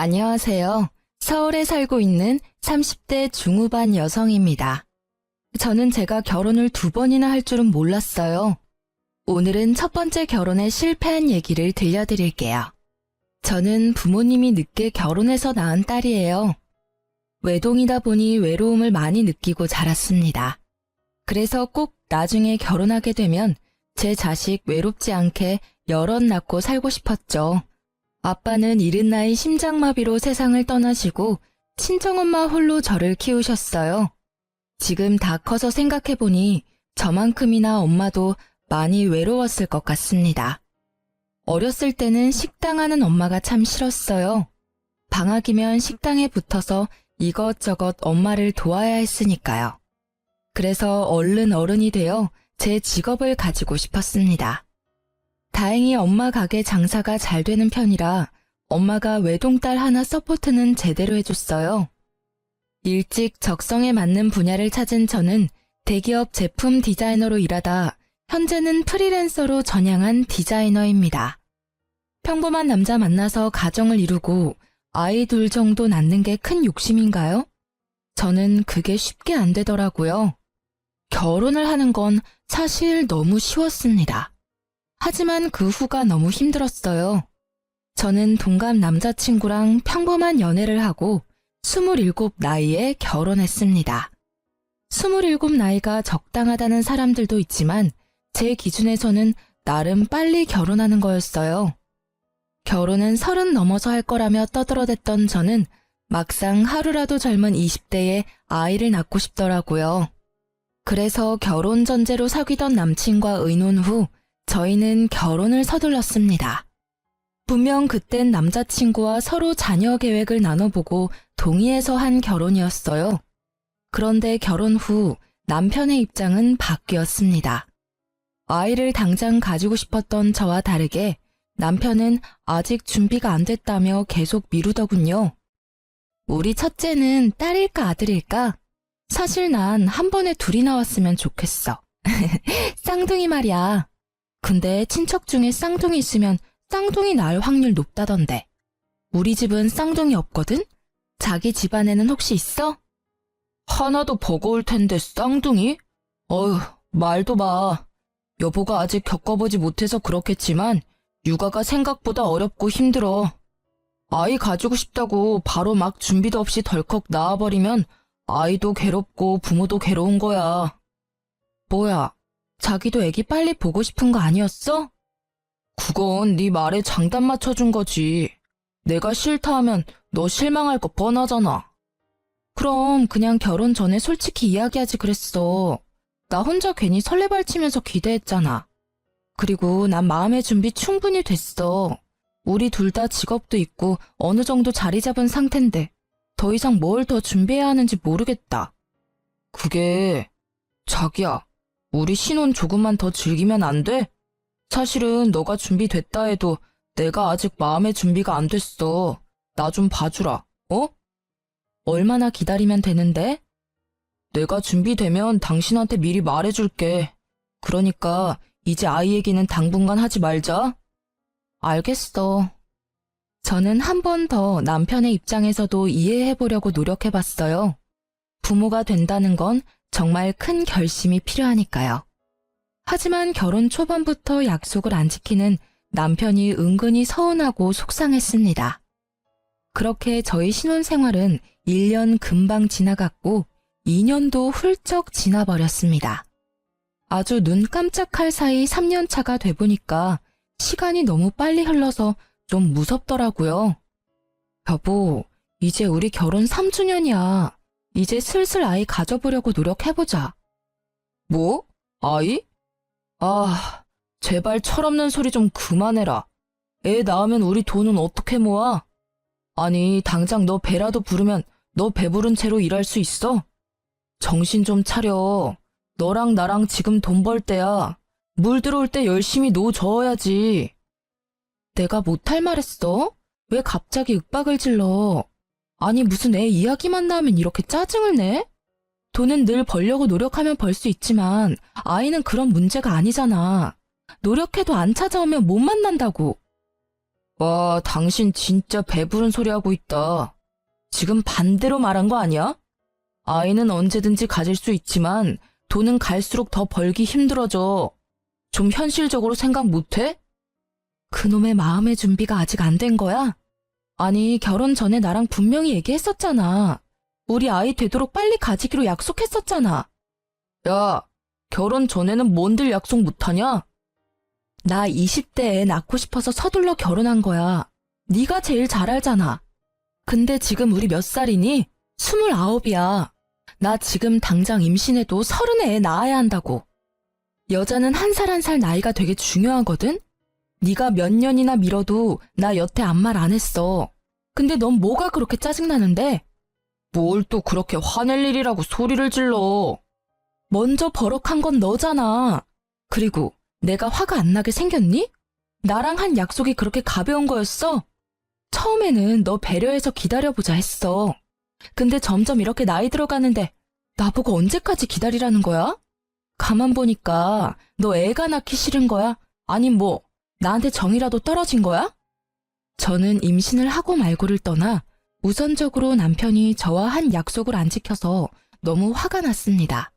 안녕하세요. 서울에 살고 있는 30대 중후반 여성입니다. 저는 제가 결혼을 2번이나 할 줄은 몰랐어요. 오늘은 첫 번째 결혼에 실패한 얘기를 들려드릴게요. 저는 부모님이 늦게 결혼해서 낳은 딸이에요. 외동이다 보니 외로움을 많이 느끼고 자랐습니다. 그래서 꼭 나중에 결혼하게 되면 제 자식 외롭지 않게 여럿 낳고 살고 싶었죠. 아빠는 이른 나이 심장마비로 세상을 떠나시고 친정엄마 홀로 저를 키우셨어요. 지금 다 커서 생각해보니 저만큼이나 엄마도 많이 외로웠을 것 같습니다. 어렸을 때는 식당하는 엄마가 참 싫었어요. 방학이면 식당에 붙어서 이것저것 엄마를 도와야 했으니까요. 그래서 얼른 어른이 되어 제 직업을 가지고 싶었습니다. 다행히 엄마 가게 장사가 잘 되는 편이라 엄마가 외동딸 하나 서포트는 제대로 해줬어요. 일찍 적성에 맞는 분야를 찾은 저는 대기업 제품 디자이너로 일하다 현재는 프리랜서로 전향한 디자이너입니다. 평범한 남자 만나서 가정을 이루고 아이 둘 정도 낳는 게 큰 욕심인가요? 저는 그게 쉽게 안 되더라고요. 결혼을 하는 건 사실 너무 쉬웠습니다. 하지만 그 후가 너무 힘들었어요. 저는 동갑 남자친구랑 평범한 연애를 하고 27 나이에 결혼했습니다. 27 나이가 적당하다는 사람들도 있지만 제 기준에서는 나름 빨리 결혼하는 거였어요. 결혼은 30 넘어서 할 거라며 떠들어댔던 저는 막상 하루라도 젊은 20대에 아이를 낳고 싶더라고요. 그래서 결혼 전제로 사귀던 남친과 의논 후 저희는 결혼을 서둘렀습니다. 분명 그땐 남자친구와 서로 자녀 계획을 나눠보고 동의해서 한 결혼이었어요. 그런데 결혼 후 남편의 입장은 바뀌었습니다. 아이를 당장 가지고 싶었던 저와 다르게 남편은 아직 준비가 안 됐다며 계속 미루더군요. 우리 첫째는 딸일까 아들일까? 사실 난 한 번에 둘이 나왔으면 좋겠어. 쌍둥이 말이야. 근데 친척 중에 쌍둥이 있으면 쌍둥이 낳을 확률 높다던데. 우리 집은 쌍둥이 없거든? 자기 집안에는 혹시 있어? 하나도 버거울 텐데 쌍둥이? 어휴, 말도 마. 여보가 아직 겪어보지 못해서 그렇겠지만 육아가 생각보다 어렵고 힘들어. 아이 가지고 싶다고 바로 막 준비도 없이 덜컥 낳아버리면 아이도 괴롭고 부모도 괴로운 거야. 뭐야? 자기도 애기 빨리 보고 싶은 거 아니었어? 그건 네 말에 장단 맞춰준 거지. 내가 싫다 하면 너 실망할 거 뻔하잖아. 그럼 그냥 결혼 전에 솔직히 이야기하지 그랬어. 나 혼자 괜히 설레발치면서 기대했잖아. 그리고 난 마음의 준비 충분히 됐어. 우리 둘 다 직업도 있고 어느 정도 자리 잡은 상태인데 더 이상 뭘 더 준비해야 하는지 모르겠다. 그게... 자기야. 우리 신혼 조금만 더 즐기면 안 돼? 사실은 너가 준비됐다 해도 내가 아직 마음의 준비가 안 됐어. 나 좀 봐주라, 어? 얼마나 기다리면 되는데? 내가 준비되면 당신한테 미리 말해줄게. 그러니까 이제 아이 얘기는 당분간 하지 말자. 알겠어. 저는 한 번 더 남편의 입장에서도 이해해보려고 노력해봤어요. 부모가 된다는 건 정말 큰 결심이 필요하니까요. 하지만 결혼 초반부터 약속을 안 지키는 남편이 은근히 서운하고 속상했습니다. 그렇게 저희 신혼생활은 1년 금방 지나갔고 2년도 훌쩍 지나버렸습니다. 아주 눈 깜짝할 사이 3년 차가 돼보니까 시간이 너무 빨리 흘러서 좀 무섭더라고요. 여보, 이제 우리 결혼 3주년이야. 이제 슬슬 아이 가져보려고 노력해보자. 뭐? 아이? 아, 제발 철없는 소리 좀 그만해라. 애 낳으면 우리 돈은 어떻게 모아? 아니, 당장 너 배라도 부르면 너 배부른 채로 일할 수 있어? 정신 좀 차려. 너랑 나랑 지금 돈 벌 때야. 물 들어올 때 열심히 노 저어야지. 내가 못할 말 했어? 왜 갑자기 윽박을 질러? 아니 무슨 애 이야기만 나오면 이렇게 짜증을 내? 돈은 늘 벌려고 노력하면 벌 수 있지만 아이는 그런 문제가 아니잖아. 노력해도 안 찾아오면 못 만난다고. 와, 당신 진짜 배부른 소리 하고 있다. 지금 반대로 말한 거 아니야? 아이는 언제든지 가질 수 있지만 돈은 갈수록 더 벌기 힘들어져. 좀 현실적으로 생각 못해? 그놈의 마음의 준비가 아직 안 된 거야? 아니, 결혼 전에 나랑 분명히 얘기했었잖아. 우리 아이 되도록 빨리 가지기로 약속했었잖아. 야, 결혼 전에는 뭔들 약속 못하냐? 나 20대에 낳고 싶어서 서둘러 결혼한 거야. 네가 제일 잘 알잖아. 근데 지금 우리 몇 살이니? 29이야. 나 지금 당장 임신해도 30에 낳아야 한다고. 여자는 한 살 한 살 나이가 되게 중요하거든? 네가 몇 년이나 미뤄도 나 여태 아무 말 안 했어. 근데 넌 뭐가 그렇게 짜증나는데? 뭘 또 그렇게 화낼 일이라고 소리를 질러. 먼저 버럭한 건 너잖아. 그리고 내가 화가 안 나게 생겼니? 나랑 한 약속이 그렇게 가벼운 거였어? 처음에는 너 배려해서 기다려보자 했어. 근데 점점 이렇게 나이 들어가는데 나보고 언제까지 기다리라는 거야? 가만 보니까 너 애가 낳기 싫은 거야? 아님 뭐 나한테 정이라도 떨어진 거야? 저는 임신을 하고 말고를 떠나 우선적으로 남편이 저와 한 약속을 안 지켜서 너무 화가 났습니다.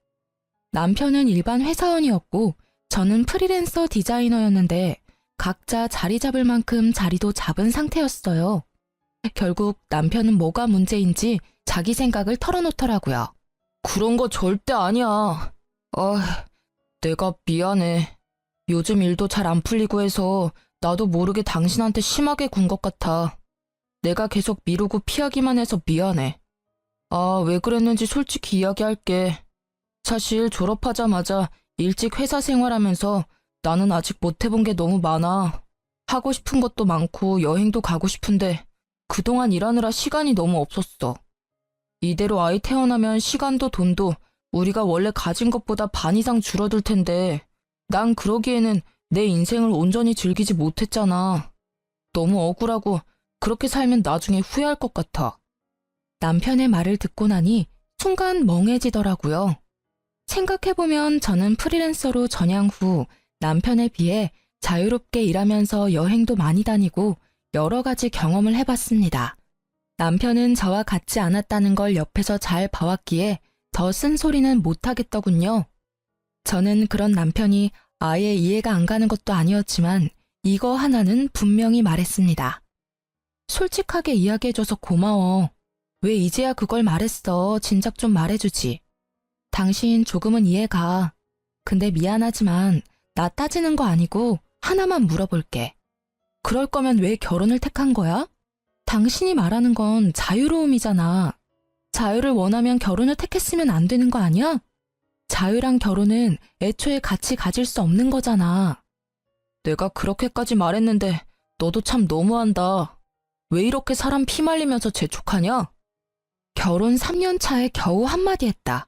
남편은 일반 회사원이었고 저는 프리랜서 디자이너였는데 각자 자리 잡을 만큼 자리도 잡은 상태였어요. 결국 남편은 뭐가 문제인지 자기 생각을 털어놓더라고요. 그런 거 절대 아니야. 내가 미안해. 요즘 일도 잘 안 풀리고 해서 나도 모르게 당신한테 심하게 군 것 같아. 내가 계속 미루고 피하기만 해서 미안해. 왜 그랬는지 솔직히 이야기할게. 사실 졸업하자마자 일찍 회사 생활하면서 나는 아직 못 해본 게 너무 많아. 하고 싶은 것도 많고 여행도 가고 싶은데 그동안 일하느라 시간이 너무 없었어. 이대로 아이 태어나면 시간도 돈도 우리가 원래 가진 것보다 반 이상 줄어들 텐데 난 그러기에는 내 인생을 온전히 즐기지 못했잖아. 너무 억울하고 그렇게 살면 나중에 후회할 것 같아. 남편의 말을 듣고 나니 순간 멍해지더라고요. 생각해보면 저는 프리랜서로 전향 후 남편에 비해 자유롭게 일하면서 여행도 많이 다니고 여러 가지 경험을 해봤습니다. 남편은 저와 같지 않았다는 걸 옆에서 잘 봐왔기에 더 쓴소리는 못하겠더군요. 저는 그런 남편이 아예 이해가 안 가는 것도 아니었지만 이거 하나는 분명히 말했습니다. 솔직하게 이야기해줘서 고마워. 왜 이제야 그걸 말했어? 진작 좀 말해주지. 당신 조금은 이해가. 근데 미안하지만 나 따지는 거 아니고 하나만 물어볼게. 그럴 거면 왜 결혼을 택한 거야? 당신이 말하는 건 자유로움이잖아. 자유를 원하면 결혼을 택했으면 안 되는 거 아니야? 자유랑 결혼은 애초에 같이 가질 수 없는 거잖아. 내가 그렇게까지 말했는데 너도 참 너무한다. 왜 이렇게 사람 피 말리면서 재촉하냐? 결혼 3년 차에 겨우 한마디 했다.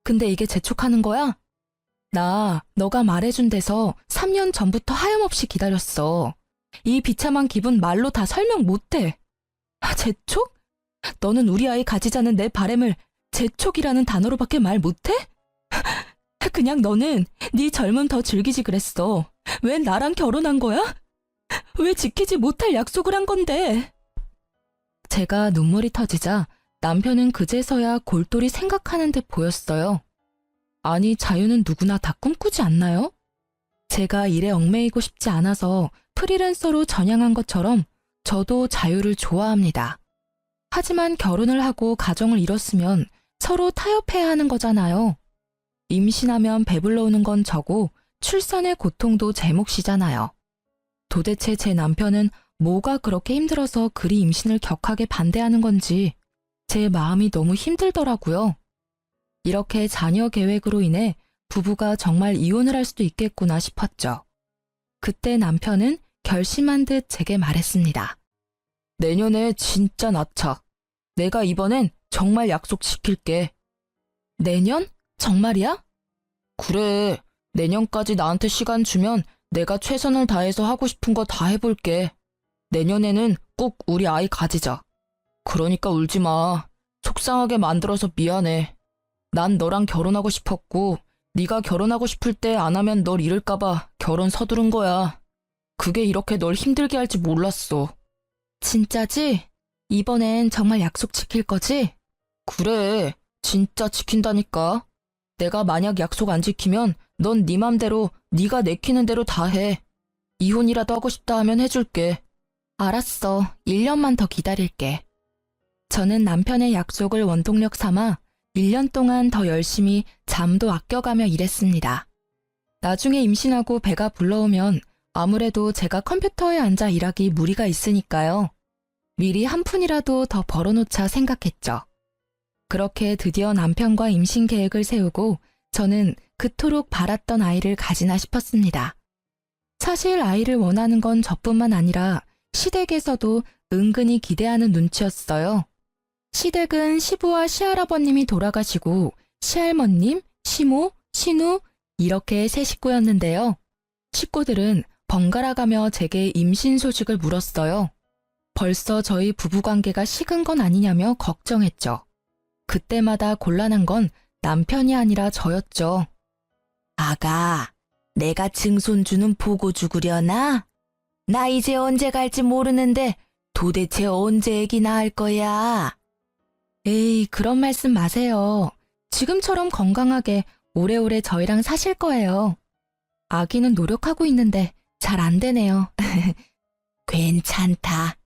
근데 이게 재촉하는 거야? 나 너가 말해준 데서 3년 전부터 하염없이 기다렸어. 이 비참한 기분 말로 다 설명 못해. 재촉? 너는 우리 아이 가지자는 내 바램을 재촉이라는 단어로밖에 말 못해? 그냥 너는 네 젊음 더 즐기지 그랬어. 왜 나랑 결혼한 거야? 왜 지키지 못할 약속을 한 건데? 제가 눈물이 터지자 남편은 그제서야 골똘히 생각하는 듯 보였어요. 아니, 자유는 누구나 다 꿈꾸지 않나요? 제가 일에 얽매이고 싶지 않아서 프리랜서로 전향한 것처럼 저도 자유를 좋아합니다. 하지만 결혼을 하고 가정을 이뤘으면 서로 타협해야 하는 거잖아요. 임신하면 배불러 오는 건 저고 출산의 고통도 제 몫이잖아요. 도대체 제 남편은 뭐가 그렇게 힘들어서 그리 임신을 격하게 반대하는 건지 제 마음이 너무 힘들더라고요. 이렇게 자녀 계획으로 인해 부부가 정말 이혼을 할 수도 있겠구나 싶었죠. 그때 남편은 결심한 듯 제게 말했습니다. 내년에 진짜 낳자. 내가 이번엔 정말 약속 지킬게. 내년? 정말이야? 그래. 내년까지 나한테 시간 주면 내가 최선을 다해서 하고 싶은 거 다 해볼게. 내년에는 꼭 우리 아이 가지자. 그러니까 울지 마. 속상하게 만들어서 미안해. 난 너랑 결혼하고 싶었고 네가 결혼하고 싶을 때 안 하면 널 잃을까봐 결혼 서두른 거야. 그게 이렇게 널 힘들게 할지 몰랐어. 진짜지? 이번엔 정말 약속 지킬 거지? 그래, 진짜 지킨다니까. 내가 만약 약속 안 지키면 넌 네 맘대로 네가 내키는 대로 다 해. 이혼이라도 하고 싶다 하면 해줄게. 알았어. 1년만 더 기다릴게. 저는 남편의 약속을 원동력 삼아 1년 동안 더 열심히 잠도 아껴가며 일했습니다. 나중에 임신하고 배가 불러오면 아무래도 제가 컴퓨터에 앉아 일하기 무리가 있으니까요. 미리 한 푼이라도 더 벌어놓자 생각했죠. 그렇게 드디어 남편과 임신 계획을 세우고 저는 그토록 바랐던 아이를 가지나 싶었습니다. 사실 아이를 원하는 건 저뿐만 아니라 시댁에서도 은근히 기대하는 눈치였어요. 시댁은 시부와 시할아버님이 돌아가시고 시할머님, 시모, 시누 이렇게 세 식구였는데요. 식구들은 번갈아가며 제게 임신 소식을 물었어요. 벌써 저희 부부관계가 식은 건 아니냐며 걱정했죠. 그때마다 곤란한 건 남편이 아니라 저였죠. 아가, 내가 증손주는 보고 죽으려나? 나 이제 언제 갈지 모르는데 도대체 언제 애기 낳을 거야? 에이, 그런 말씀 마세요. 지금처럼 건강하게 오래오래 저희랑 사실 거예요. 아기는 노력하고 있는데 잘 안 되네요. 괜찮다.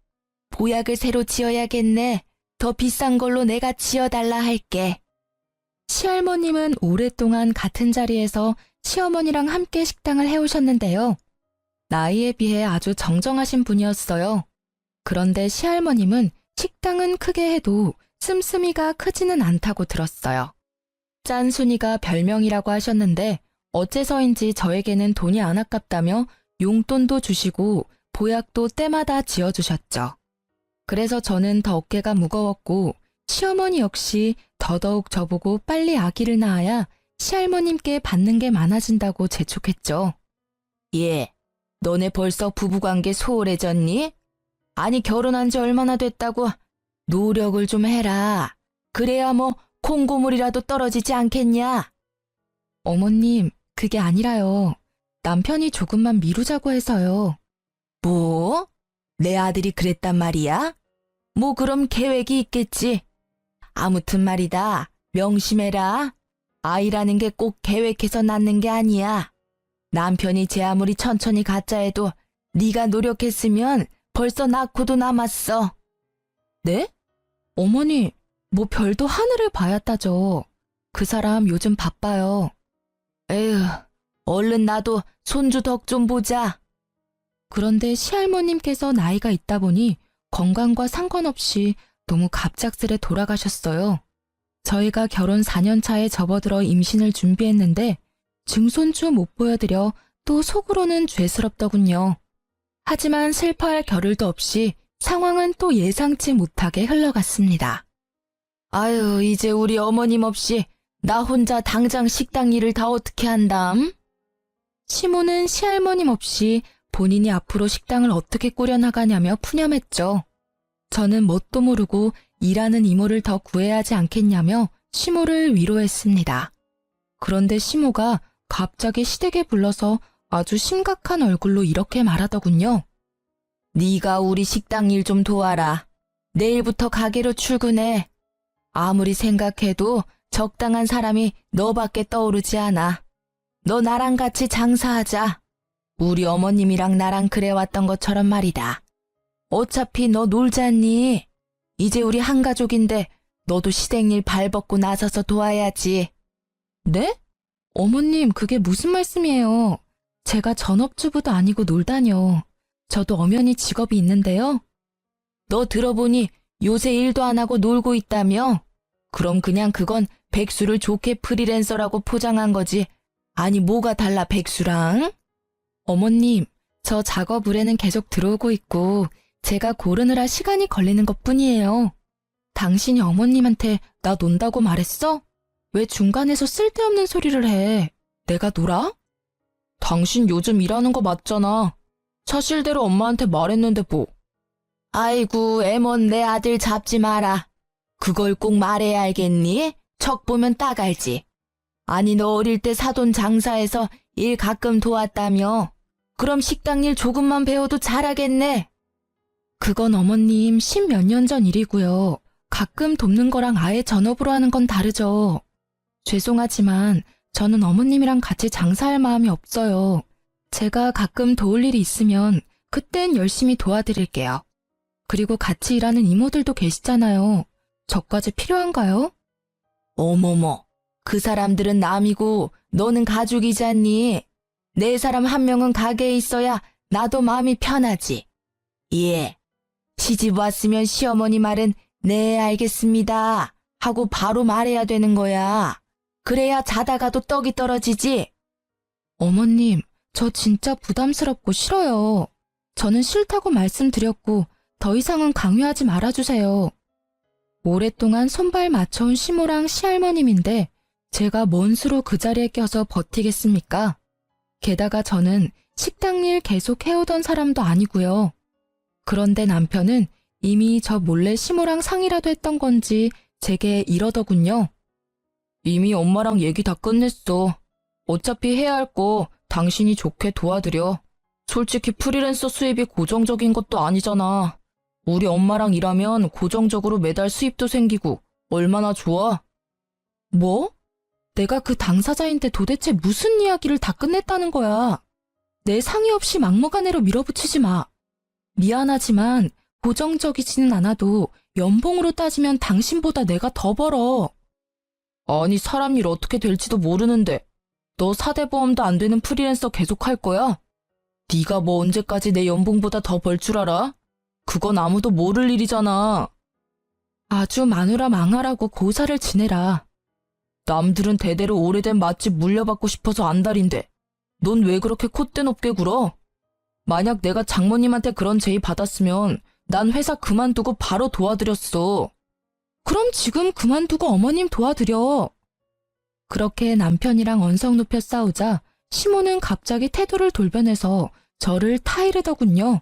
보약을 새로 지어야겠네. 더 비싼 걸로 내가 지어달라 할게. 시할머님은 오랫동안 같은 자리에서 시어머니랑 함께 식당을 해오셨는데요. 나이에 비해 아주 정정하신 분이었어요. 그런데 시할머님은 식당은 크게 해도 씀씀이가 크지는 않다고 들었어요. 짠순이가 별명이라고 하셨는데 어째서인지 저에게는 돈이 안 아깝다며 용돈도 주시고 보약도 때마다 지어주셨죠. 그래서 저는 더 어깨가 무거웠고 시어머니 역시 더더욱 저보고 빨리 아기를 낳아야 시할머님께 받는 게 많아진다고 재촉했죠. 예, 너네 벌써 부부관계 소홀해졌니? 아니 결혼한 지 얼마나 됐다고 노력을 좀 해라. 그래야 뭐 콩고물이라도 떨어지지 않겠냐? 어머님, 그게 아니라요. 남편이 조금만 미루자고 해서요. 뭐? 내 아들이 그랬단 말이야? 뭐 그럼 계획이 있겠지. 아무튼 말이다. 명심해라. 아이라는 게 꼭 계획해서 낳는 게 아니야. 남편이 제 아무리 천천히 갖자 해도 네가 노력했으면 벌써 낳고도 남았어. 네? 어머니, 뭐 별도 하늘을 봐야 따져. 그 사람 요즘 바빠요. 에휴, 얼른 나도 손주 덕 좀 보자. 그런데 시할머님께서 나이가 있다 보니 건강과 상관없이 너무 갑작스레 돌아가셨어요. 저희가 결혼 4년 차에 접어들어 임신을 준비했는데 증손주 못 보여드려 또 속으로는 죄스럽더군요. 하지만 슬퍼할 겨를도 없이 상황은 또 예상치 못하게 흘러갔습니다. 아유, 이제 우리 어머님 없이 나 혼자 당장 식당 일을 다 어떻게 한담? 시모는 시할머님 없이 본인이 앞으로 식당을 어떻게 꾸려나가냐며 푸념했죠. 저는 뭣도 모르고 일하는 이모를 더 구해야 하지 않겠냐며 시모를 위로했습니다. 그런데 시모가 갑자기 시댁에 불러서 아주 심각한 얼굴로 이렇게 말하더군요. 네가 우리 식당 일 좀 도와라. 내일부터 가게로 출근해. 아무리 생각해도 적당한 사람이 너밖에 떠오르지 않아. 너 나랑 같이 장사하자. 우리 어머님이랑 나랑 그래왔던 것처럼 말이다. 어차피 너 놀잖니. 이제 우리 한 가족인데 너도 시댁일 발벗고 나서서 도와야지. 네? 어머님, 그게 무슨 말씀이에요? 제가 전업주부도 아니고 놀다뇨. 저도 엄연히 직업이 있는데요. 너 들어보니 요새 일도 안 하고 놀고 있다며? 그럼 그냥 그건 백수를 좋게 프리랜서라고 포장한 거지. 아니 뭐가 달라 백수랑? 어머님, 저 작업 의뢰는 계속 들어오고 있고 제가 고르느라 시간이 걸리는 것뿐이에요. 당신이 어머님한테 나 논다고 말했어? 왜 중간에서 쓸데없는 소리를 해? 내가 놀아? 당신 요즘 일하는 거 맞잖아. 사실대로 엄마한테 말했는데 뭐. 아이고, 애먼 내 아들 잡지 마라. 그걸 꼭 말해야 알겠니? 척 보면 딱 알지. 아니 너 어릴 때 사돈 장사해서 일 가끔 도왔다며. 그럼 식당 일 조금만 배워도 잘하겠네. 그건 어머님 10몇 년 전 일이고요. 가끔 돕는 거랑 아예 전업으로 하는 건 다르죠. 죄송하지만 저는 어머님이랑 같이 장사할 마음이 없어요. 제가 가끔 도울 일이 있으면 그땐 열심히 도와드릴게요. 그리고 같이 일하는 이모들도 계시잖아요. 저까지 필요한가요? 어머머, 그 사람들은 남이고 너는 가족이잖니. 내 사람 한 명은 가게에 있어야 나도 마음이 편하지. 예. 시집 왔으면 시어머니 말은 네, 알겠습니다 하고 바로 말해야 되는 거야. 그래야 자다가도 떡이 떨어지지. 어머님, 저 진짜 부담스럽고 싫어요. 저는 싫다고 말씀드렸고 더 이상은 강요하지 말아주세요. 오랫동안 손발 맞춰온 시모랑 시할머님인데 제가 뭔 수로 그 자리에 껴서 버티겠습니까? 게다가 저는 식당 일 계속 해오던 사람도 아니고요. 그런데 남편은 이미 저 몰래 시모랑 상의라도 했던 건지 제게 이러더군요. 이미 엄마랑 얘기 다 끝냈어. 어차피 해야 할 거 당신이 좋게 도와드려. 솔직히 프리랜서 수입이 고정적인 것도 아니잖아. 우리 엄마랑 일하면 고정적으로 매달 수입도 생기고 얼마나 좋아? 뭐? 내가 그 당사자인데 도대체 무슨 이야기를 다 끝냈다는 거야? 내 상의 없이 막무가내로 밀어붙이지 마. 미안하지만 고정적이지는 않아도 연봉으로 따지면 당신보다 내가 더 벌어. 아니, 사람 일 어떻게 될지도 모르는데 너 4대 보험도 안 되는 프리랜서 계속 할 거야? 네가 뭐 언제까지 내 연봉보다 더 벌 줄 알아? 그건 아무도 모를 일이잖아. 아주 마누라 망하라고 고사를 지내라. 남들은 대대로 오래된 맛집 물려받고 싶어서 안달인데 넌 왜 그렇게 콧대 높게 굴어? 만약 내가 장모님한테 그런 제의 받았으면 난 회사 그만두고 바로 도와드렸어. 그럼 지금 그만두고 어머님 도와드려. 그렇게 남편이랑 언성 높여 싸우자 시모는 갑자기 태도를 돌변해서 저를 타이르더군요.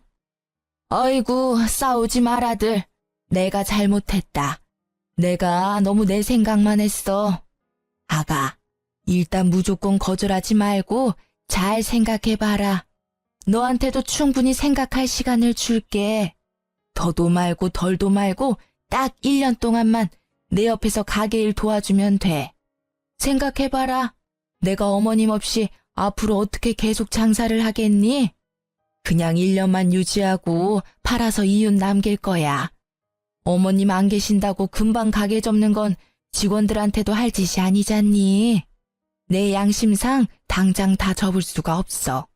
아이고, 싸우지 마라들. 내가 잘못했다. 내가 너무 내 생각만 했어. 아가, 일단 무조건 거절하지 말고 잘 생각해봐라. 너한테도 충분히 생각할 시간을 줄게. 더도 말고 덜도 말고 딱 1년 동안만 내 옆에서 가게 일 도와주면 돼. 생각해봐라. 내가 어머님 없이 앞으로 어떻게 계속 장사를 하겠니? 그냥 1년만 유지하고 팔아서 이윤 남길 거야. 어머님 안 계신다고 금방 가게 접는 건 직원들한테도 할 짓이 아니잖니. 내 양심상 당장 다 접을 수가 없어.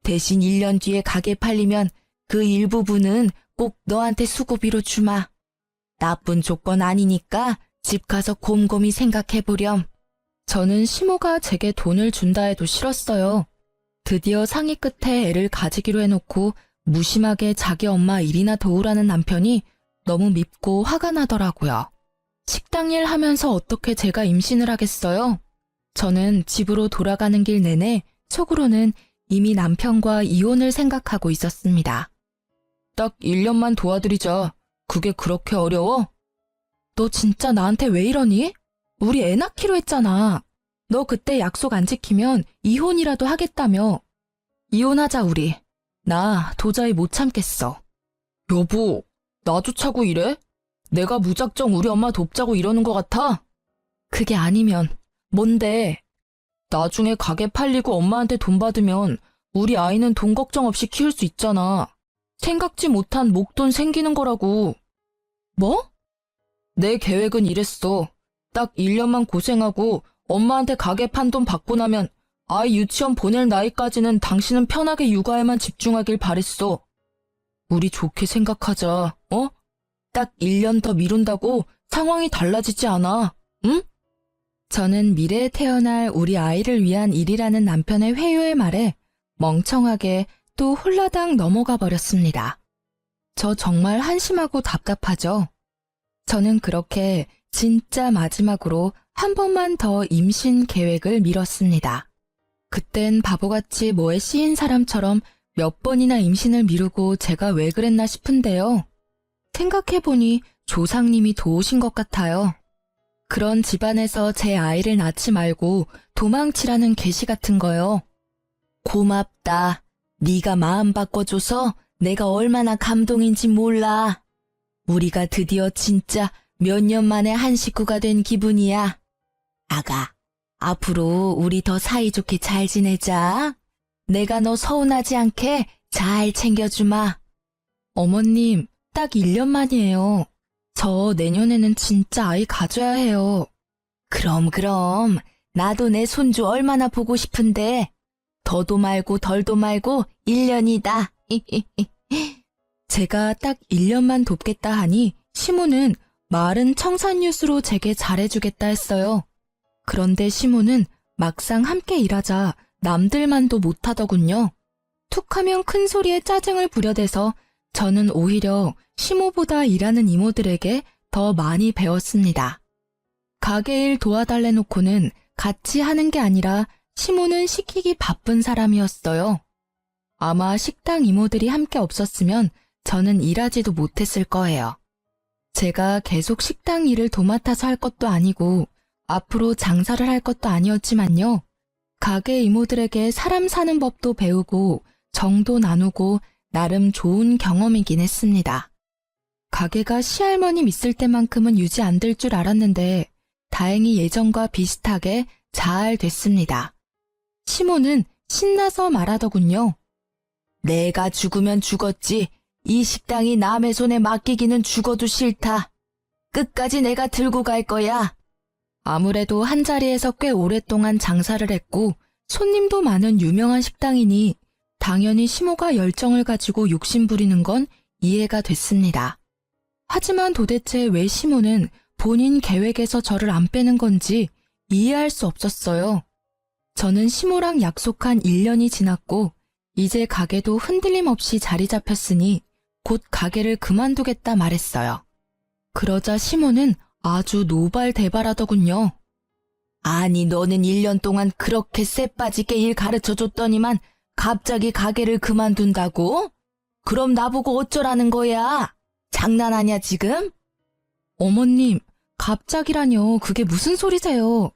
대신 1년 뒤에 가게 팔리면 그 일부분은 꼭 너한테 수고비로 주마. 나쁜 조건 아니니까 집 가서 곰곰이 생각해보렴. 저는 시모가 제게 돈을 준다 해도 싫었어요. 드디어 상의 끝에 애를 가지기로 해놓고 무심하게 자기 엄마 일이나 도우라는 남편이 너무 밉고 화가 나더라고요. 식당 일 하면서 어떻게 제가 임신을 하겠어요? 저는 집으로 돌아가는 길 내내 속으로는 이미 남편과 이혼을 생각하고 있었습니다. 딱 1년만 도와드리자. 그게 그렇게 어려워? 너 진짜 나한테 왜 이러니? 우리 애 낳기로 했잖아. 너 그때 약속 안 지키면 이혼이라도 하겠다며. 이혼하자 우리. 나 도저히 못 참겠어. 여보, 나조차고 이래? 내가 무작정 우리 엄마 돕자고 이러는 것 같아? 그게 아니면 뭔데? 나중에 가게 팔리고 엄마한테 돈 받으면 우리 아이는 돈 걱정 없이 키울 수 있잖아. 생각지 못한 목돈 생기는 거라고. 뭐? 내 계획은 이랬어. 딱 1년만 고생하고 엄마한테 가게 판 돈 받고 나면 아이 유치원 보낼 나이까지는 당신은 편하게 육아에만 집중하길 바랬어. 우리 좋게 생각하자, 어? 딱 1년 더 미룬다고 상황이 달라지지 않아, 응? 저는 미래에 태어날 우리 아이를 위한 일이라는 남편의 회유의 말에 멍청하게 또 홀라당 넘어가 버렸습니다. 저 정말 한심하고 답답하죠? 저는 그렇게 진짜 마지막으로 한 번만 더 임신 계획을 미뤘습니다. 그땐 바보같이 뭐에 씌인 사람처럼 몇 번이나 임신을 미루고 제가 왜 그랬나 싶은데요. 생각해보니 조상님이 도우신 것 같아요. 그런 집안에서 제 아이를 낳지 말고 도망치라는 계시 같은 거요. 고맙다. 네가 마음 바꿔줘서 내가 얼마나 감동인지 몰라. 우리가 드디어 진짜 몇 년 만에 한 식구가 된 기분이야. 아가, 앞으로 우리 더 사이좋게 잘 지내자. 내가 너 서운하지 않게 잘 챙겨주마. 어머님, 딱 1년 만이에요. 저 내년에는 진짜 아이 가져야 해요. 그럼. 나도 내 손주 얼마나 보고 싶은데. 더도 말고 덜도 말고 1년이다. 제가 딱 1년만 돕겠다 하니 시모는 말은 청산유수로 제게 잘해주겠다 했어요. 그런데 시모는 막상 함께 일하자 남들만도 못하더군요. 툭하면 큰 소리에 짜증을 부려대서 저는 오히려 시모보다 일하는 이모들에게 더 많이 배웠습니다. 가게 일 도와달래 놓고는 같이 하는 게 아니라 시모는 시키기 바쁜 사람이었어요. 아마 식당 이모들이 함께 없었으면 저는 일하지도 못했을 거예요. 제가 계속 식당 일을 도맡아서 할 것도 아니고 앞으로 장사를 할 것도 아니었지만요. 가게 이모들에게 사람 사는 법도 배우고 정도 나누고 나름 좋은 경험이긴 했습니다. 가게가 시할머님 있을 때만큼은 유지 안 될 줄 알았는데 다행히 예전과 비슷하게 잘 됐습니다. 시모는 신나서 말하더군요. 내가 죽으면 죽었지. 이 식당이 남의 손에 맡기기는 죽어도 싫다. 끝까지 내가 들고 갈 거야. 아무래도 한자리에서 꽤 오랫동안 장사를 했고 손님도 많은 유명한 식당이니 당연히 시모가 열정을 가지고 욕심 부리는 건 이해가 됐습니다. 하지만 도대체 왜 시모는 본인 계획에서 저를 안 빼는 건지 이해할 수 없었어요. 저는 시모랑 약속한 1년이 지났고 이제 가게도 흔들림 없이 자리 잡혔으니 곧 가게를 그만두겠다 말했어요. 그러자 시모는 아주 노발대발하더군요. 아니 너는 1년 동안 그렇게 쎄빠지게 일 가르쳐줬더니만 갑자기 가게를 그만둔다고? 그럼 나보고 어쩌라는 거야? 장난하냐 지금? 어머님, 갑자기라뇨. 그게 무슨 소리세요?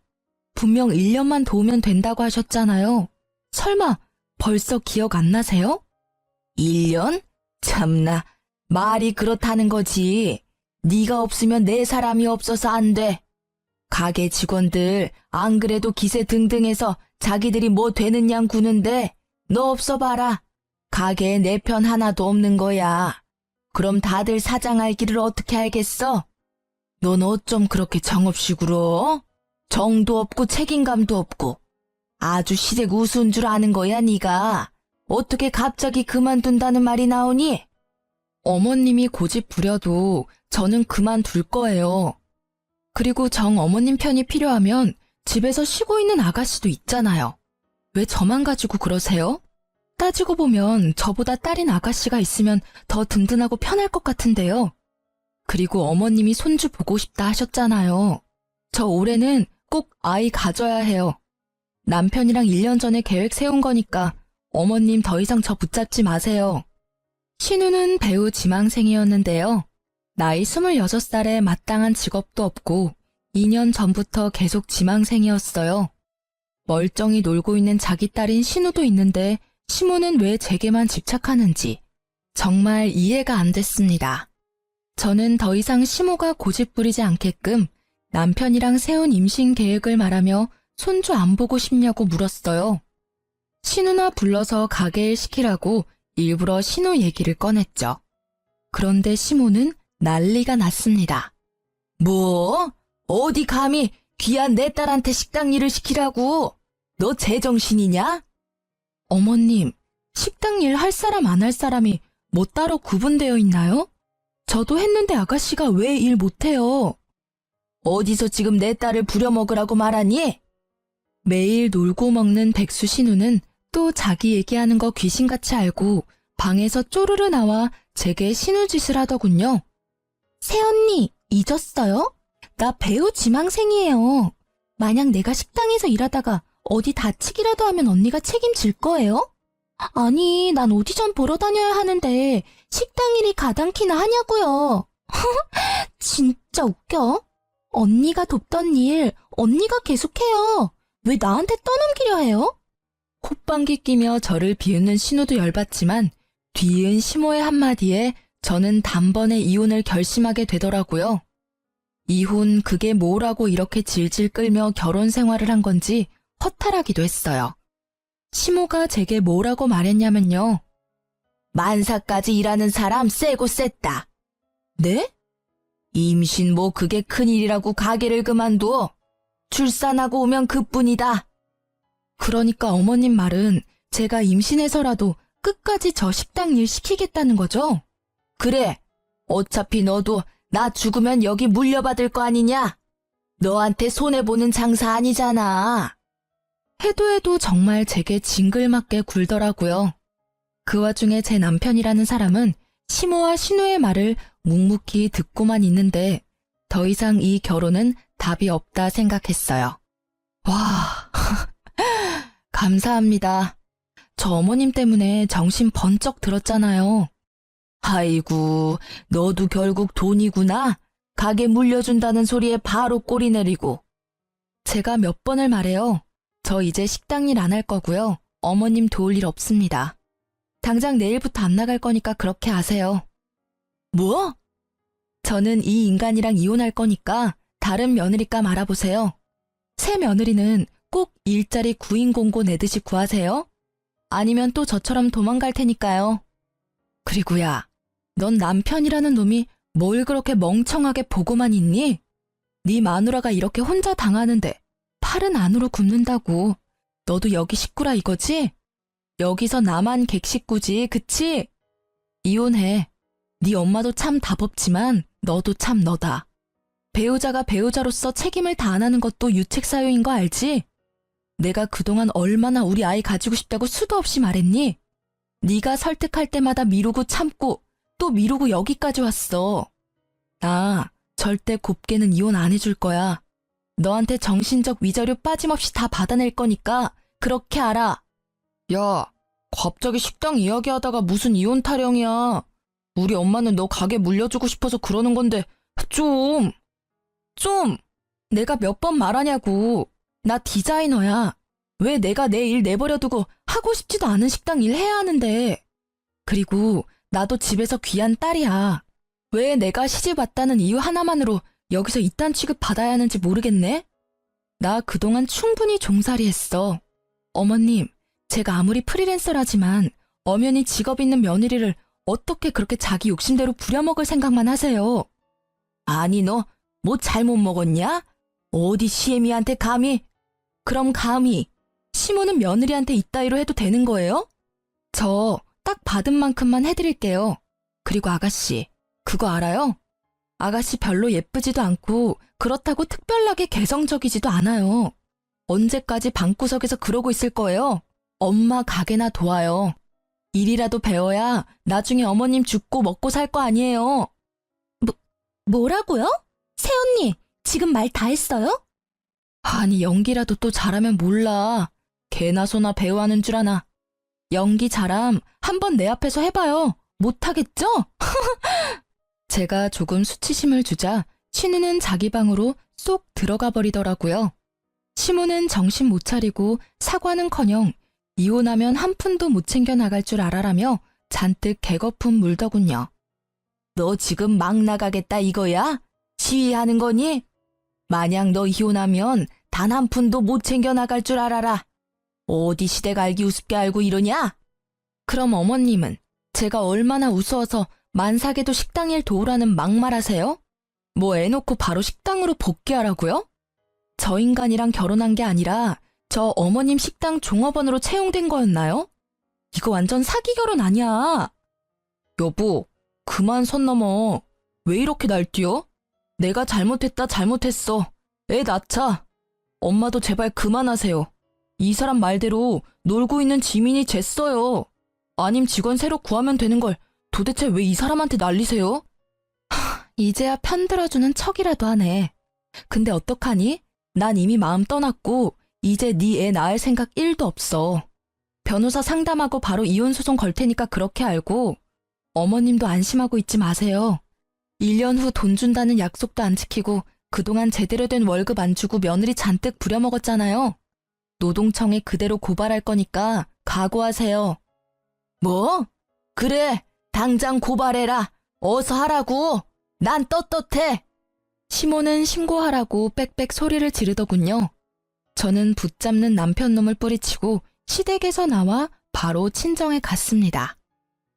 분명 1년만 도우면 된다고 하셨잖아요. 설마 벌써 기억 안 나세요? 1년? 참나, 말이 그렇다는 거지. 네가 없으면 내 사람이 없어서 안 돼. 가게 직원들 안 그래도 기세 등등해서 자기들이 뭐 되는 양 구는데 너 없어 봐라. 가게에 내 편 하나도 없는 거야. 그럼 다들 사장할 길을 어떻게 알겠어? 넌 어쩜 그렇게 정없이 굴어? 정도 없고 책임감도 없고 아주 시댁 우스운 줄 아는 거야 네가. 어떻게 갑자기 그만둔다는 말이 나오니? 어머님이 고집 부려도 저는 그만둘 거예요. 그리고 정 어머님 편이 필요하면 집에서 쉬고 있는 아가씨도 있잖아요. 왜 저만 가지고 그러세요? 따지고 보면 저보다 딸인 아가씨가 있으면 더 든든하고 편할 것 같은데요. 그리고 어머님이 손주 보고 싶다 하셨잖아요. 저 올해는 꼭 아이 가져야 해요. 남편이랑 1년 전에 계획 세운 거니까 어머님 더 이상 저 붙잡지 마세요. 신우는 배우 지망생이었는데요. 나이 26살에 마땅한 직업도 없고 2년 전부터 계속 지망생이었어요. 멀쩡히 놀고 있는 자기 딸인 신우도 있는데 시모는 왜 제게만 집착하는지 정말 이해가 안 됐습니다. 저는 더 이상 시모가 고집 부리지 않게끔 남편이랑 세운 임신 계획을 말하며 손주 안 보고 싶냐고 물었어요. 신우나 불러서 가게일 시키라고 일부러 신우 얘기를 꺼냈죠. 그런데 시모는 난리가 났습니다. 뭐? 어디 감히 귀한 내 딸한테 식당 일을 시키라고? 너 제정신이냐? 어머님, 식당 일 할 사람 안 할 사람이 뭐 따로 구분되어 있나요? 저도 했는데 아가씨가 왜 일 못해요? 어디서 지금 내 딸을 부려먹으라고 말하니? 매일 놀고 먹는 백수 신우는 또 자기 얘기하는 거 귀신같이 알고 방에서 쪼르르 나와 제게 신우짓을 하더군요. 새언니, 잊었어요? 나 배우 지망생이에요. 만약 내가 식당에서 일하다가 어디 다치기라도 하면 언니가 책임질 거예요? 아니, 난 오디션 보러 다녀야 하는데 식당 일이 가당키나 하냐고요. 진짜 웃겨. 언니가 돕던 일 언니가 계속해요. 왜 나한테 떠넘기려 해요? 콧방귀 끼며 저를 비웃는 신우도 열받지만 뒤이은 시모의 한마디에 저는 단번에 이혼을 결심하게 되더라고요. 이혼 그게 뭐라고 이렇게 질질 끌며 결혼 생활을 한 건지 허탈하기도 했어요. 시모가 제게 뭐라고 말했냐면요. 만사까지 일하는 사람 세고 셌다. 네? 임신 뭐 그게 큰일이라고 가게를 그만둬. 출산하고 오면 그뿐이다. 그러니까 어머님 말은 제가 임신해서라도 끝까지 저 식당 일 시키겠다는 거죠? 그래. 어차피 너도 나 죽으면 여기 물려받을 거 아니냐? 너한테 손해보는 장사 아니잖아. 해도 정말 제게 징글맞게 굴더라고요. 그 와중에 제 남편이라는 사람은 시모와 신우의 말을 묵묵히 듣고만 있는데 더 이상 이 결혼은 답이 없다 생각했어요. 와, 감사합니다. 저 어머님 때문에 정신 번쩍 들었잖아요. 아이고, 너도 결국 돈이구나. 가게 물려준다는 소리에 바로 꼬리 내리고. 제가 몇 번을 말해요. 저 이제 식당 일 안 할 거고요. 어머님 도울 일 없습니다. 당장 내일부터 안 나갈 거니까 그렇게 아세요. 뭐? 저는 이 인간이랑 이혼할 거니까 다른 며느리감 알아보세요. 새 며느리는 꼭 일자리 구인 공고 내듯이 구하세요. 아니면 또 저처럼 도망갈 테니까요. 그리고 야, 넌 남편이라는 놈이 뭘 그렇게 멍청하게 보고만 있니? 네 마누라가 이렇게 혼자 당하는데 팔은 안으로 굽는다고. 너도 여기 식구라 이거지? 여기서 나만 객식구지, 그치? 이혼해. 네 엄마도 참 답 없지만 너도 참 너다. 배우자가 배우자로서 책임을 다하는 것도 유책사유인 거 알지? 내가 그동안 얼마나 우리 아이 가지고 싶다고 수도 없이 말했니? 네가 설득할 때마다 미루고 참고 또 미루고 여기까지 왔어. 나 절대 곱게는 이혼 안 해줄 거야. 너한테 정신적 위자료 빠짐없이 다 받아낼 거니까 그렇게 알아. 야, 갑자기 식당 이야기하다가 무슨 이혼 타령이야. 우리 엄마는 너 가게 물려주고 싶어서 그러는 건데 좀. 내가 몇 번 말하냐고. 나 디자이너야. 왜 내가 내 일 내버려두고 하고 싶지도 않은 식당 일 해야 하는데. 그리고 나도 집에서 귀한 딸이야. 왜 내가 시집 왔다는 이유 하나만으로 여기서 이딴 취급 받아야 하는지 모르겠네? 나 그동안 충분히 종살이 했어. 어머님, 제가 아무리 프리랜서라지만 엄연히 직업 있는 며느리를 어떻게 그렇게 자기 욕심대로 부려먹을 생각만 하세요? 아니, 너 뭐 잘못 먹었냐? 어디 시애미한테 감히? 그럼 감히 시모는 며느리한테 이따위로 해도 되는 거예요? 저 딱 받은 만큼만 해드릴게요. 그리고 아가씨, 그거 알아요? 아가씨 별로 예쁘지도 않고 그렇다고 특별하게 개성적이지도 않아요. 언제까지 방구석에서 그러고 있을 거예요? 엄마 가게나 도와요. 일이라도 배워야 나중에 어머님 죽고 먹고 살 거 아니에요. 뭐라고요? 새언니, 지금 말 다 했어요? 아니, 연기라도 또 잘하면 몰라. 개나 소나 배우하는 줄 아나. 연기 잘함 한번 내 앞에서 해봐요. 못하겠죠? 제가 조금 수치심을 주자 신우는 자기 방으로 쏙 들어가 버리더라고요. 시모는 정신 못 차리고 사과는커녕 이혼하면 한 푼도 못 챙겨 나갈 줄 알아라며 잔뜩 개거품 물더군요. 너 지금 막 나가겠다 이거야? 시위하는 거니? 만약 너 이혼하면 단 한 푼도 못 챙겨 나갈 줄 알아라. 어디 시댁 알기 우습게 알고 이러냐? 그럼 어머님은 제가 얼마나 우스워서 만삭에도 식당 일 도우라는 막말하세요? 뭐 애놓고 바로 식당으로 복귀하라고요? 저 인간이랑 결혼한 게 아니라 저 어머님 식당 종업원으로 채용된 거였나요? 이거 완전 사기 결혼 아니야. 여보, 그만 선 넘어. 왜 이렇게 날뛰어? 내가 잘못했어. 애 낳자. 엄마도 제발 그만하세요. 이 사람 말대로 놀고 있는 지민이 쟀어요. 아님 직원 새로 구하면 되는 걸 도대체 왜 이 사람한테 난리세요? 이제야 편들어주는 척이라도 하네. 근데 어떡하니? 난 이미 마음 떠났고 이제 네 애 낳을 생각 1도 없어. 변호사 상담하고 바로 이혼 소송 걸 테니까 그렇게 알고 어머님도 안심하고 있지 마세요. 1년 후 돈 준다는 약속도 안 지키고 그동안 제대로 된 월급 안 주고 며느리 잔뜩 부려먹었잖아요. 노동청에 그대로 고발할 거니까 각오하세요. 뭐? 그래, 당장 고발해라. 어서 하라고. 난 떳떳해. 시모는 신고하라고 빽빽 소리를 지르더군요. 저는 붙잡는 남편 놈을 뿌리치고 시댁에서 나와 바로 친정에 갔습니다.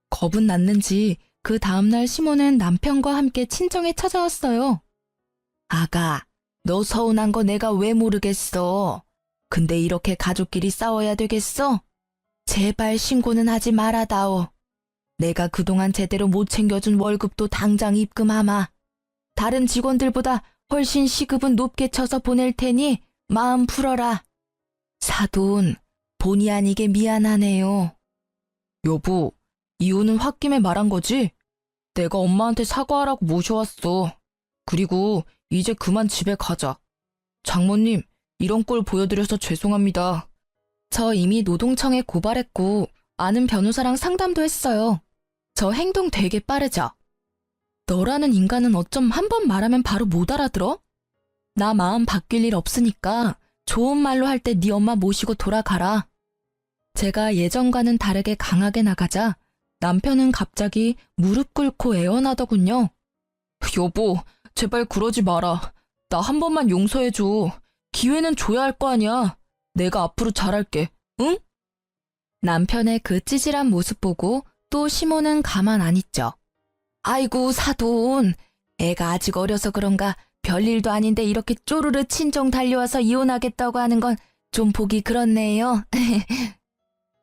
겁은 났는지 그 다음날 시모는 남편과 함께 친정에 찾아왔어요. 아가, 너 서운한 거 내가 왜 모르겠어. 근데 이렇게 가족끼리 싸워야 되겠어? 제발 신고는 하지 말아다오. 내가 그동안 제대로 못 챙겨준 월급도 당장 입금하마. 다른 직원들보다 훨씬 시급은 높게 쳐서 보낼 테니 마음 풀어라. 사돈, 본의 아니게 미안하네요. 여보, 이유는 홧김에 말한 거지? 내가 엄마한테 사과하라고 모셔왔어. 그리고 이제 그만 집에 가자. 장모님, 이런 꼴 보여드려서 죄송합니다. 저 이미 노동청에 고발했고 아는 변호사랑 상담도 했어요. 저 행동 되게 빠르죠? 너라는 인간은 어쩜 한 번 말하면 바로 못 알아들어? 나 마음 바뀔 일 없으니까 좋은 말로 할 때 네 엄마 모시고 돌아가라. 제가 예전과는 다르게 강하게 나가자 남편은 갑자기 무릎 꿇고 애원하더군요. 여보, 제발 그러지 마라. 나 한 번만 용서해줘. 기회는 줘야 할 거 아니야. 내가 앞으로 잘할게, 응? 남편의 그 찌질한 모습 보고 또 시모는 가만 안 있죠. 아이고 사돈, 애가 아직 어려서 그런가 별일도 아닌데 이렇게 쪼르르 친정 달려와서 이혼하겠다고 하는 건 좀 보기 그렇네요.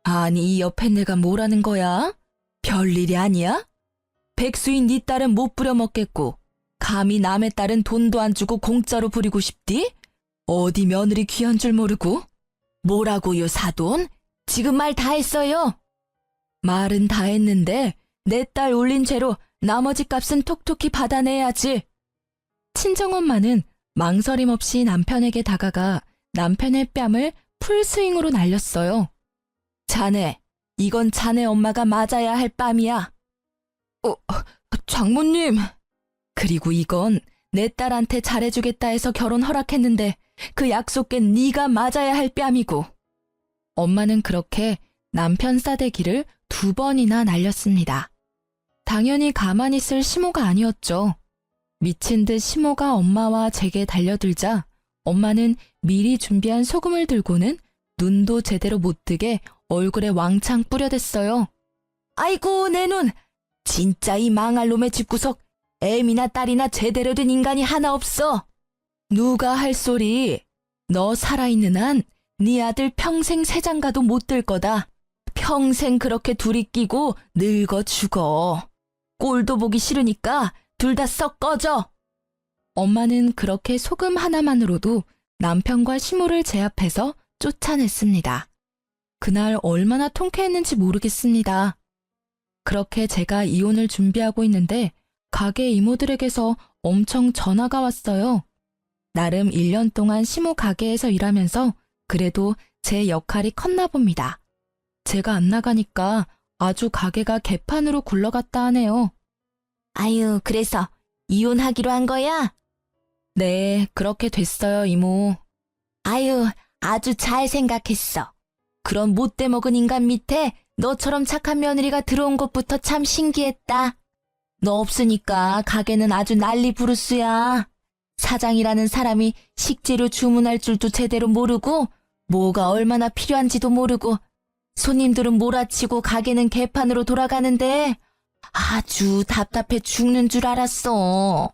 아니 이 옆에 내가 뭐라는 거야? 별일이 아니야? 백수인 네 딸은 못 부려먹겠고 감히 남의 딸은 돈도 안 주고 공짜로 부리고 싶디? 어디 며느리 귀한 줄 모르고? 뭐라고요 사돈? 지금 말 다 했어요. 말은 다 했는데 내 딸 올린 죄로 나머지 값은 톡톡히 받아내야지. 친정엄마는 망설임 없이 남편에게 다가가 남편의 뺨을 풀스윙으로 날렸어요. 자네, 이건 자네 엄마가 맞아야 할 뺨이야. 장모님. 그리고 이건 내 딸한테 잘해주겠다 해서 결혼 허락했는데 그 약속 깬 네가 맞아야 할 뺨이고. 엄마는 그렇게 남편 싸대기를 2번이나 날렸습니다. 당연히 가만히 있을 시모가 아니었죠. 미친 듯 시모가 엄마와 제게 달려들자 엄마는 미리 준비한 소금을 들고는 눈도 제대로 못 뜨게 얼굴에 왕창 뿌려댔어요. 아이고 내 눈! 진짜 이 망할 놈의 집구석 애미나 딸이나 제대로 된 인간이 하나 없어. 누가 할 소리. 너 살아있는 한 네 아들 평생 새장가도 못 들 거다. 평생 그렇게 둘이 끼고 늙어 죽어. 꼴도 보기 싫으니까 둘 다 썩 꺼져. 엄마는 그렇게 소금 하나만으로도 남편과 시모를 제압해서 쫓아냈습니다. 그날 얼마나 통쾌했는지 모르겠습니다. 그렇게 제가 이혼을 준비하고 있는데 가게 이모들에게서 엄청 전화가 왔어요. 나름 1년 동안 시모 가게에서 일하면서 그래도 제 역할이 컸나 봅니다. 제가 안 나가니까 아주 가게가 개판으로 굴러갔다 하네요. 아유, 그래서 이혼하기로 한 거야? 네, 그렇게 됐어요, 이모. 아유, 아주 잘 생각했어. 그런 못돼 먹은 인간 밑에 너처럼 착한 며느리가 들어온 것부터 참 신기했다. 너 없으니까 가게는 아주 난리 부르스야. 사장이라는 사람이 식재료 주문할 줄도 제대로 모르고 뭐가 얼마나 필요한지도 모르고 손님들은 몰아치고 가게는 개판으로 돌아가는데 아주 답답해 죽는 줄 알았어.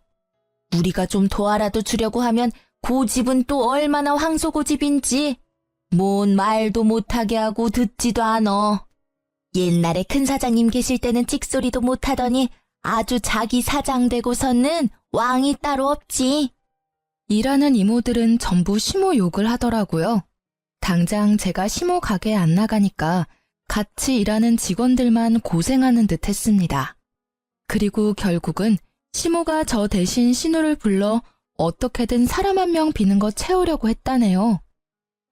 우리가 좀 도와라도 주려고 하면 고집은 또 얼마나 황소고집인지 뭔 말도 못하게 하고 듣지도 않어. 옛날에 큰 사장님 계실 때는 찍소리도 못하더니 아주 자기 사장 되고서는 왕이 따로 없지. 일하는 이모들은 전부 시모 욕을 하더라고요. 당장 제가 시모 가게에 안 나가니까 같이 일하는 직원들만 고생하는 듯 했습니다. 그리고 결국은 시모가 저 대신 신우를 불러 어떻게든 사람 한 명 비는 거 채우려고 했다네요.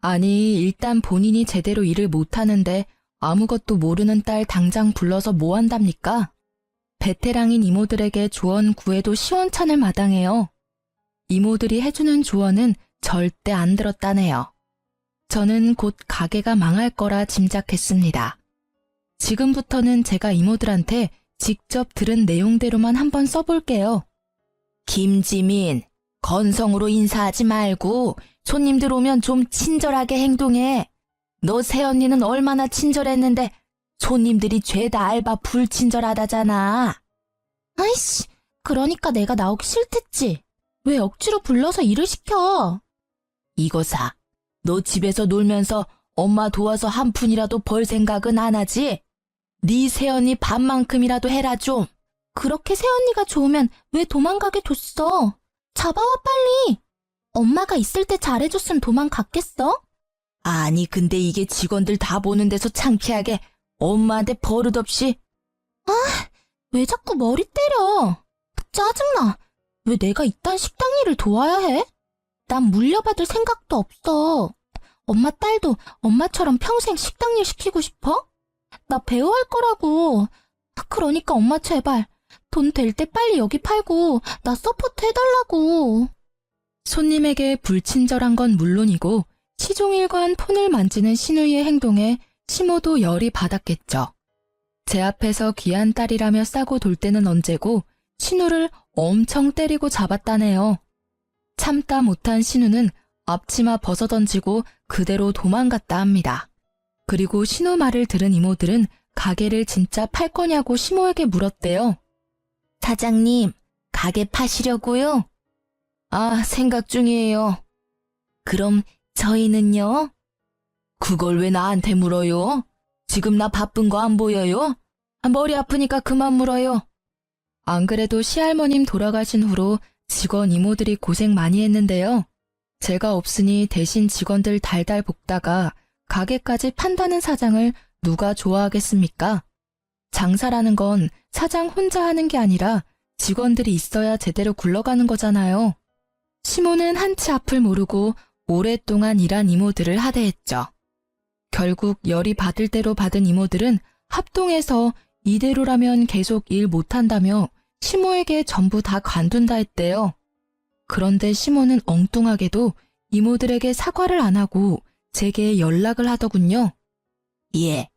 아니, 일단 본인이 제대로 일을 못하는데 아무것도 모르는 딸 당장 불러서 뭐 한답니까? 베테랑인 이모들에게 조언 구해도 시원찮을 마당에요. 이모들이 해주는 조언은 절대 안 들었다네요. 저는 곧 가게가 망할 거라 짐작했습니다. 지금부터는 제가 이모들한테 직접 들은 내용대로만 한번 써볼게요. 김지민, 건성으로 인사하지 말고 손님들 오면 좀 친절하게 행동해. 너 새언니는 얼마나 친절했는데 손님들이 죄다 알바 불친절하다잖아. 아이씨, 그러니까 내가 나오기 싫댔지. 왜 억지로 불러서 일을 시켜? 이거사, 너 집에서 놀면서 엄마 도와서 한 푼이라도 벌 생각은 안 하지? 네 새언니 밥만큼이라도 해라 좀. 그렇게 새언니가 좋으면 왜 도망가게 뒀어? 잡아와 빨리. 엄마가 있을 때 잘해줬으면 도망갔겠어? 아니 근데 이게 직원들 다 보는 데서 창피하게 엄마한테 버릇없이. 아, 왜 자꾸 머리 때려. 짜증나. 왜 내가 이딴 식당 일을 도와야 해? 난 물려받을 생각도 없어. 엄마 딸도 엄마처럼 평생 식당 일 시키고 싶어? 나 배우할 거라고. 그러니까 엄마 제발 돈 될 때 빨리 여기 팔고 나 서포트 해달라고. 손님에게 불친절한 건 물론이고 시종일관 폰을 만지는 신우이의 행동에 시모도 열이 받았겠죠. 제 앞에서 귀한 딸이라며 싸고 돌 때는 언제고 신우를 엄청 때리고 잡았다네요. 참다 못한 신우는 앞치마 벗어던지고 그대로 도망갔다 합니다. 그리고 신우 말을 들은 이모들은 가게를 진짜 팔 거냐고 시모에게 물었대요. 사장님, 가게 파시려고요? 아, 생각 중이에요. 그럼 저희는요? 그걸 왜 나한테 물어요? 지금 나 바쁜 거 안 보여요? 머리 아프니까 그만 물어요. 안 그래도 시할머님 돌아가신 후로 직원 이모들이 고생 많이 했는데요. 제가 없으니 대신 직원들 달달 볶다가 가게까지 판다는 사장을 누가 좋아하겠습니까? 장사라는 건 사장 혼자 하는 게 아니라 직원들이 있어야 제대로 굴러가는 거잖아요. 시모는 한치 앞을 모르고 오랫동안 일한 이모들을 하대했죠. 결국 열이 받을 대로 받은 이모들은 합동해서 이대로라면 계속 일 못한다며 시모에게 전부 다 관둔다 했대요. 그런데 시모는 엉뚱하게도 이모들에게 사과를 안 하고 제게 연락을 하더군요. 예,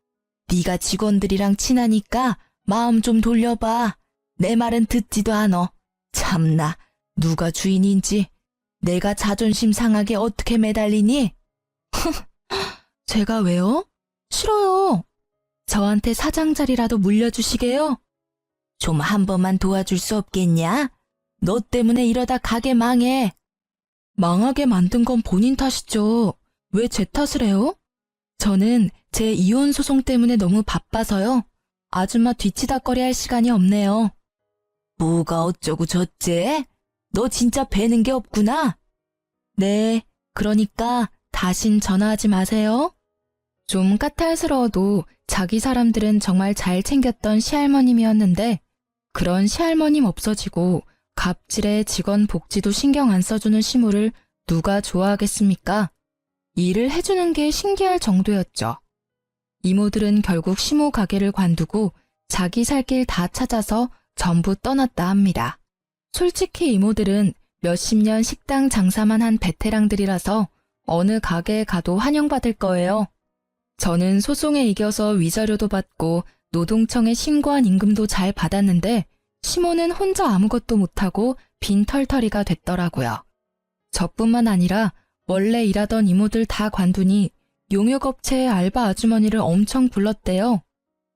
네가 직원들이랑 친하니까 마음 좀 돌려봐. 내 말은 듣지도 않어. 참나, 누가 주인인지 내가 자존심 상하게 어떻게 매달리니? 제가 왜요? 싫어요. 저한테 사장 자리라도 물려주시게요? 좀 한 번만 도와줄 수 없겠냐? 너 때문에 이러다 가게 망해. 망하게 만든 건 본인 탓이죠. 왜 제 탓을 해요? 저는 제 이혼 소송 때문에 너무 바빠서요. 아줌마 뒤치다꺼리 할 시간이 없네요. 뭐가 어쩌고 저째? 너 진짜 배는 게 없구나? 네, 그러니까 다신 전화하지 마세요. 좀 까탈스러워도 자기 사람들은 정말 잘 챙겼던 시할머님이었는데 그런 시할머님 없어지고 갑질에 직원 복지도 신경 안 써주는 시모를 누가 좋아하겠습니까? 일을 해주는 게 신기할 정도였죠. 이모들은 결국 시모 가게를 관두고 자기 살 길 다 찾아서 전부 떠났다 합니다. 솔직히 이모들은 몇십 년 식당 장사만 한 베테랑들이라서 어느 가게에 가도 환영받을 거예요. 저는 소송에 이겨서 위자료도 받고 노동청에 신고한 임금도 잘 받았는데 시모는 혼자 아무것도 못하고 빈털터리가 됐더라고요. 저뿐만 아니라 원래 일하던 이모들 다 관두니 용역업체의 알바 아주머니를 엄청 불렀대요.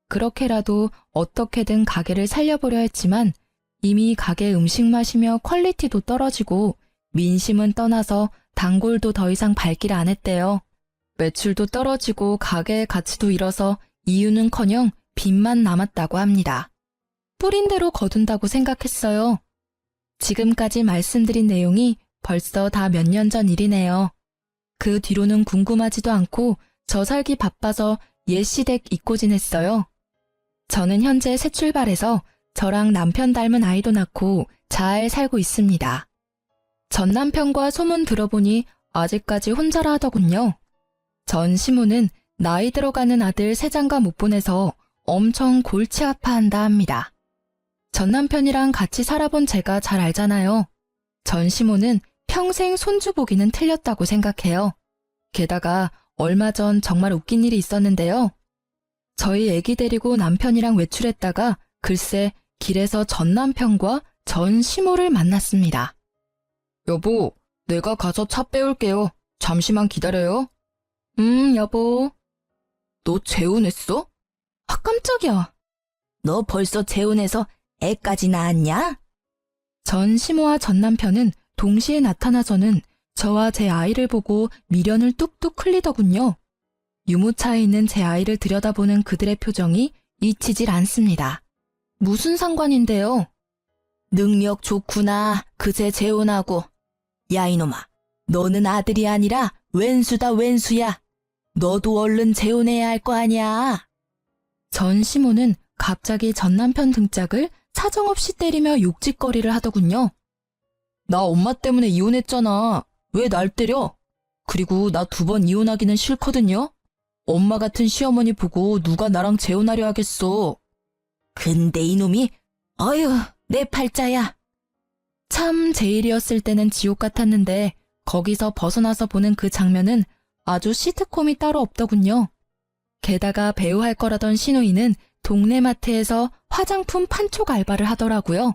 그렇게라도 어떻게든 가게를 살려보려 했지만 이미 가게 음식 맛이며 퀄리티도 떨어지고 민심은 떠나서 단골도 더 이상 발길 안 했대요. 매출도 떨어지고 가게의 가치도 잃어서 이유는커녕 빚만 남았다고 합니다. 뿌린 대로 거둔다고 생각했어요. 지금까지 말씀드린 내용이 벌써 다 몇 년 전 일이네요. 그 뒤로는 궁금하지도 않고 저 살기 바빠서 옛 시댁 잊고 지냈어요. 저는 현재 새 출발해서 저랑 남편 닮은 아이도 낳고 잘 살고 있습니다. 전 남편과 소문 들어보니 아직까지 혼자라 하더군요. 전 시모는 나이 들어가는 아들 세장가 못 보내서 엄청 골치 아파한다 합니다. 전 남편이랑 같이 살아본 제가 잘 알잖아요. 전 시모는 평생 손주 보기는 틀렸다고 생각해요. 게다가 얼마 전 정말 웃긴 일이 있었는데요. 저희 애기 데리고 남편이랑 외출했다가 글쎄 길에서 전 남편과 전 시모를 만났습니다. 여보, 내가 가서 차 빼올게요. 잠시만 기다려요. 여보. 너 재혼했어? 아, 깜짝이야. 너 벌써 재혼해서 애까지 낳았냐? 전 시모와 전 남편은 동시에 나타나서는 저와 제 아이를 보고 미련을 뚝뚝 흘리더군요. 유모차에 있는 제 아이를 들여다보는 그들의 표정이 잊히질 않습니다. 무슨 상관인데요? 능력 좋구나, 그새 재혼하고. 야 이놈아, 너는 아들이 아니라 왼수다 왼수야. 너도 얼른 재혼해야 할 거 아니야. 전 시모는 갑자기 전 남편 등짝을 사정없이 때리며 욕짓거리를 하더군요. 나 엄마 때문에 이혼했잖아. 왜 날 때려? 그리고 나 2번 이혼하기는 싫거든요. 엄마 같은 시어머니 보고 누가 나랑 재혼하려 하겠어. 근데 이놈이 어휴 내 팔자야. 참 제 일이었을 때는 지옥 같았는데 거기서 벗어나서 보는 그 장면은 아주 시트콤이 따로 없더군요. 게다가 배우 할 거라던 신우이는 동네 마트에서 화장품 판촉 알바를 하더라고요.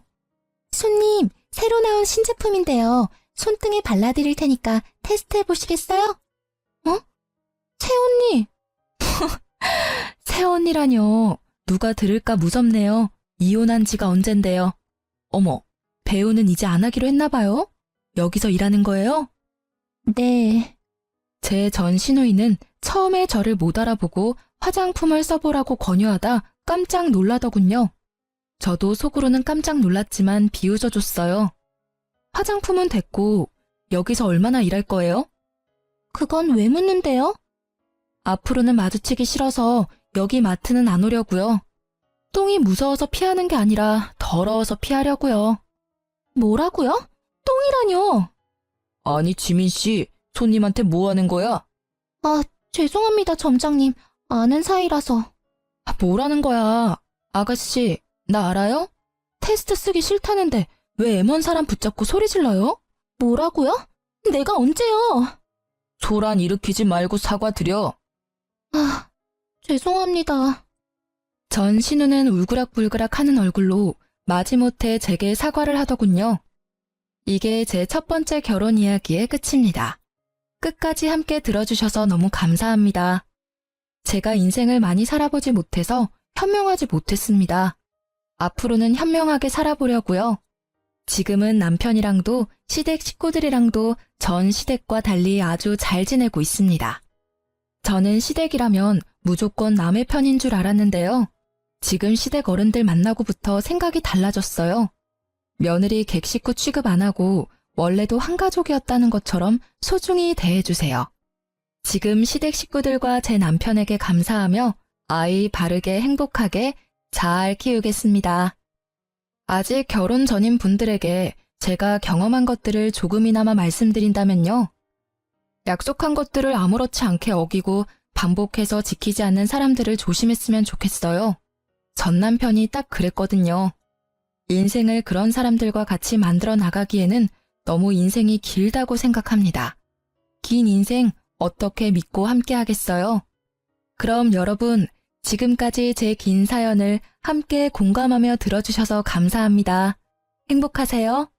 손님, 새로 나온 신제품인데요. 손등에 발라드릴 테니까 테스트해 보시겠어요? 어? 새언니! 새언니라뇨. 누가 들을까 무섭네요. 이혼한 지가 언젠데요. 어머, 배우는 이제 안 하기로 했나 봐요? 여기서 일하는 거예요? 네. 제 전 시누이는 처음에 저를 못 알아보고 화장품을 써보라고 권유하다 깜짝 놀라더군요. 저도 속으로는 깜짝 놀랐지만 비웃어줬어요. 화장품은 됐고 여기서 얼마나 일할 거예요? 그건 왜 묻는데요? 앞으로는 마주치기 싫어서 여기 마트는 안 오려고요. 똥이 무서워서 피하는 게 아니라 더러워서 피하려고요. 뭐라고요? 똥이라뇨? 아니 지민 씨, 손님한테 뭐 하는 거야? 아, 죄송합니다 점장님. 아는 사이라서. 뭐라는 거야? 아가씨, 나 알아요? 테스트 쓰기 싫다는데 왜 애먼 사람 붙잡고 소리 질러요? 뭐라고요? 내가 언제요? 소란 일으키지 말고 사과드려. 아, 죄송합니다. 전 신우는 울그락불그락 하는 얼굴로 마지못해 제게 사과를 하더군요. 이게 제 첫 번째 결혼 이야기의 끝입니다. 끝까지 함께 들어주셔서 너무 감사합니다. 제가 인생을 많이 살아보지 못해서 현명하지 못했습니다. 앞으로는 현명하게 살아보려고요. 지금은 남편이랑도 시댁 식구들이랑도 전 시댁과 달리 아주 잘 지내고 있습니다. 저는 시댁이라면 무조건 남의 편인 줄 알았는데요. 지금 시댁 어른들 만나고부터 생각이 달라졌어요. 며느리 객식구 취급 안 하고 원래도 한 가족이었다는 것처럼 소중히 대해주세요. 지금 시댁 식구들과 제 남편에게 감사하며 아이 바르게 행복하게 잘 키우겠습니다. 아직 결혼 전인 분들에게 제가 경험한 것들을 조금이나마 말씀드린다면요. 약속한 것들을 아무렇지 않게 어기고 반복해서 지키지 않는 사람들을 조심했으면 좋겠어요. 전 남편이 딱 그랬거든요. 인생을 그런 사람들과 같이 만들어 나가기에는 너무 인생이 길다고 생각합니다. 긴 인생 어떻게 믿고 함께 하겠어요? 그럼 여러분, 지금까지 제 긴 사연을 함께 공감하며 들어주셔서 감사합니다. 행복하세요.